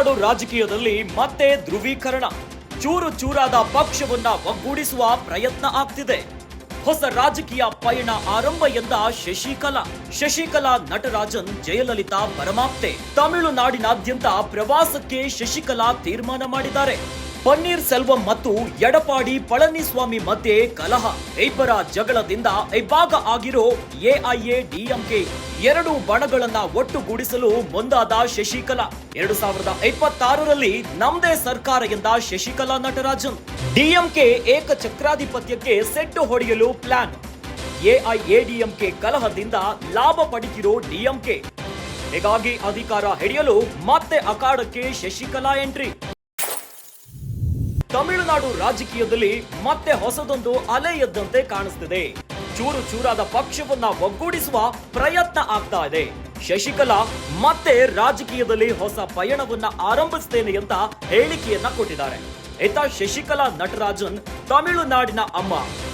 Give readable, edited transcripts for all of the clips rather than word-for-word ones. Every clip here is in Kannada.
ತಮಿಳುನಾಡು ರಾಜಕೀಯದಲ್ಲಿ ಮತ್ತೆ ಧ್ರುವೀಕರಣ, ಚೂರು ಚೂರಾದ ಪಕ್ಷವನ್ನ ಒಗ್ಗೂಡಿಸುವ ಪ್ರಯತ್ನ ಆಗ್ತಿದೆ. ಹೊಸ ರಾಜಕೀಯ ಪಯಣ ಆರಂಭ ಎಂದ ಶಶಿಕಲಾ ನಟರಾಜನ್ ಜಯಲಲಿತಾ ಪರಮಾಪ್ತೆ. ತಮಿಳುನಾಡಿನಾದ್ಯಂತ ಪ್ರವಾಸಕ್ಕೆ ಶಶಿಕಲಾ ತೀರ್ಮಾನ ಮಾಡಿದ್ದಾರೆ. ಪನ್ನೀರ್ ಸೆಲ್ವಂ ಮತ್ತು ಎಡಪಾಡಿ ಪಳನಿಸ್ವಾಮಿ ಮಧ್ಯೆ ಕಲಹ, ಇಬ್ಬರ ಜಗಳದಿಂದ ಇಬ್ಬಾಗ ಆಗಿರೋ ಎಐಎಡಿಎಂಕೆ ಎರಡು ಬಣಗಳನ್ನ ಒಟ್ಟುಗೂಡಿಸಲು ಮುಂದಾದ ಶಶಿಕಲಾ. 2026ರಲ್ಲಿ ನಮ್ದೇ ಸರ್ಕಾರ ಎಂದ ಶಶಿಕಲಾ ನಟರಾಜನ್. ಡಿಎಂಕೆ ಏಕಚಕ್ರಾಧಿಪತ್ಯಕ್ಕೆ ಸೆಟ್ಟು ಹೊಡೆಯಲು ಪ್ಲಾನ್. ಎಐಎಡಿಎಂಕೆ ಕಲಹದಿಂದ ಲಾಭ ಪಡೆದಿರೋ ಡಿಎಂಕೆ, ಹೀಗಾಗಿ ಅಧಿಕಾರ ಹಿಡಿಯಲು ಮತ್ತೆ ಅಖಾಡಕ್ಕೆ ಶಶಿಕಲಾ ಎಂಟ್ರಿ. ತಮಿಳುನಾಡು ರಾಜಕೀಯದಲ್ಲಿ ಮತ್ತೆ ಹೊಸದೊಂದು ಅಲೆ ಎದ್ದಂತೆ ಕಾಣಿಸ್ತಿದೆ. ಚೂರು ಚೂರಾದ ಪಕ್ಷವನ್ನ ಒಗ್ಗೂಡಿಸುವ ಪ್ರಯತ್ನ ಆಗ್ತಾ ಇದೆ. ಶಶಿಕಲಾ ಮತ್ತೆ ರಾಜಕೀಯದಲ್ಲಿ ಹೊಸ ಪಯಣವನ್ನ ಆರಂಭಿಸ್ತೇನೆ ಅಂತ ಹೇಳಿಕೆಯನ್ನ ಕೊಟ್ಟಿದ್ದಾರೆ. ಇತ್ತ ಶಶಿಕಲಾ ನಟರಾಜನ್ ತಮಿಳುನಾಡಿನ ಅಮ್ಮ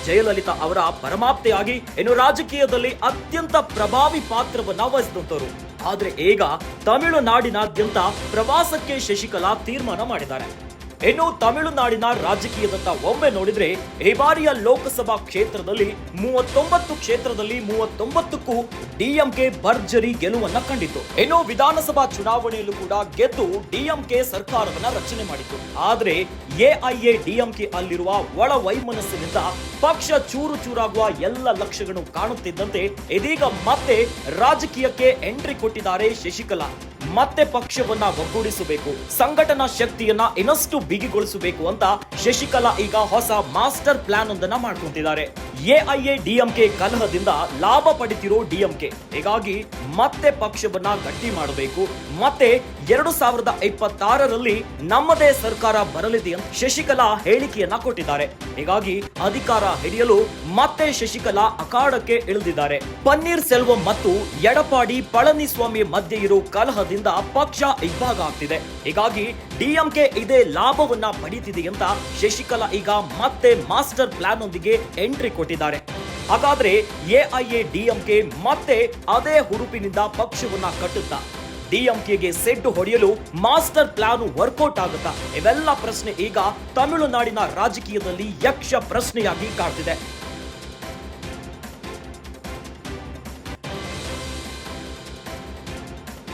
ಜಯಲಲಿತಾ ಅವರ ಪರಮಾಪ್ತೆಯಾಗಿ ಇನ್ನು ರಾಜಕೀಯದಲ್ಲಿ ಅತ್ಯಂತ ಪ್ರಭಾವಿ ಪಾತ್ರವನ್ನ ವಹಿಸಿದಂತವರು. ಆದ್ರೆ ಈಗ ತಮಿಳುನಾಡಿನಾದ್ಯಂತ ಪ್ರವಾಸಕ್ಕೆ ಶಶಿಕಲಾ ತೀರ್ಮಾನ ಮಾಡಿದ್ದಾರೆ. ಇನ್ನು ತಮಿಳುನಾಡಿನ ರಾಜಕೀಯದತ್ತ ಒಮ್ಮೆ ನೋಡಿದ್ರೆ ಈ ಬಾರಿಯ ಲೋಕಸಭಾ ಕ್ಷೇತ್ರದಲ್ಲಿ 39 ಕ್ಷೇತ್ರದಲ್ಲಿ 39ಕ್ಕೂ ಡಿಎಂಕೆ ಭರ್ಜರಿ ಗೆಲುವನ್ನ ಕಂಡಿತು. ಇನ್ನು ವಿಧಾನಸಭಾ ಚುನಾವಣೆಯಲ್ಲೂ ಕೂಡ ಗೆದ್ದು ಡಿಎಂಕೆ ಸರ್ಕಾರವನ್ನ ರಚನೆ ಮಾಡಿತು. ಆದ್ರೆ ಎಐಎಡಿಎಂಕೆ ಅಲ್ಲಿರುವ ಒಳ ವೈಮನಸ್ಸಿನಿಂದ ಪಕ್ಷ ಚೂರು ಚೂರಾಗುವ ಎಲ್ಲ ಲಕ್ಷಣಗಳು ಕಾಣುತ್ತಿದ್ದಂತೆ ಇದೀಗ ಮತ್ತೆ ರಾಜಕೀಯಕ್ಕೆ ಎಂಟ್ರಿ ಕೊಟ್ಟಿದ್ದಾರೆ ಶಶಿಕಲಾ. ಮತ್ತೆ ಪಕ್ಷವನ್ನ ಒಗ್ಗೂಡಿಸಬೇಕು, ಸಂಘಟನಾ ಶಕ್ತಿಯನ್ನ ಇನ್ನಷ್ಟು ಬಿಗಿಗೊಳಿಸಬೇಕು ಅಂತ ಶಶಿಕಲಾ ಈಗ ಹೊಸ ಮಾಸ್ಟರ್ ಪ್ಲಾನ್ ಒಂದನ್ನ ಮಾಡ್ಕೊಂತಿದ್ದಾರೆ. ಎಐಎಡಿಎಂಕೆ ಕಲಹದಿಂದ ಲಾಭ ಪಡೆದಿರೋ ಡಿಎಂಕೆ, ಹೀಗಾಗಿ ಮತ್ತೆ ಪಕ್ಷವನ್ನ ಗಟ್ಟಿ ಮಾಡಬೇಕು, ಮತ್ತೆ 2026ರಲ್ಲಿ ನಮ್ಮದೇ ಸರ್ಕಾರ ಬರಲಿದೆ ಅಂತ ಶಶಿಕಲಾ ಹೇಳಿಕೆಯನ್ನ ಕೊಟ್ಟಿದ್ದಾರೆ. ಹೀಗಾಗಿ ಅಧಿಕಾರ ಹಿಡಿಯಲು ಮತ್ತೆ ಶಶಿಕಲಾ ಅಖಾಡಕ್ಕೆ ಇಳಿದಿದ್ದಾರೆ. ಪನ್ನೀರ್ ಸೆಲ್ವಂ ಮತ್ತು ಎಡಪಾಡಿ ಪಳನಿಸ್ವಾಮಿ ಮಧ್ಯೆ ಇರೋ ಕಲಹದಿಂದ ಪಕ್ಷ ಇಬ್ಬಾಗ ಆಗ್ತಿದೆ. ಹೀಗಾಗಿ ಡಿಎಂಕೆ ಇದೇ ಲಾಭವನ್ನ ಪಡೀತಿದೆ ಅಂತ ಶಶಿಕಲಾ ಈಗ ಮತ್ತೆ ಮಾಸ್ಟರ್ ಪ್ಲಾನ್ ಒಂದಿಗೆ ಎಂಟ್ರಿ ಕೊಟ್ಟಿದ್ದಾರೆ. ಹಾಗಾದ್ರೆ ಎಐಎಡಿಎಂಕೆ ಮತ್ತೆ ಅದೇ ಹುರುಪಿನಿಂದ ಪಕ್ಷವನ್ನ ಕಟ್ಟುತ್ತಾ ಡಿಎಂಕೆಗೆ ಸೆಡ್ಡು ಹೊಡೆಯಲು ಮಾಸ್ಟರ್ ಪ್ಲಾನ್ ವರ್ಕೌಟ್ ಆಗುತ್ತಾ? ಇವೆಲ್ಲ ಪ್ರಶ್ನೆ ಈಗ ತಮಿಳುನಾಡಿನ ರಾಜಕೀಯದಲ್ಲಿ ಯಕ್ಷ ಪ್ರಶ್ನೆಯಾಗಿ ಕಾಡ್ತಿದೆ.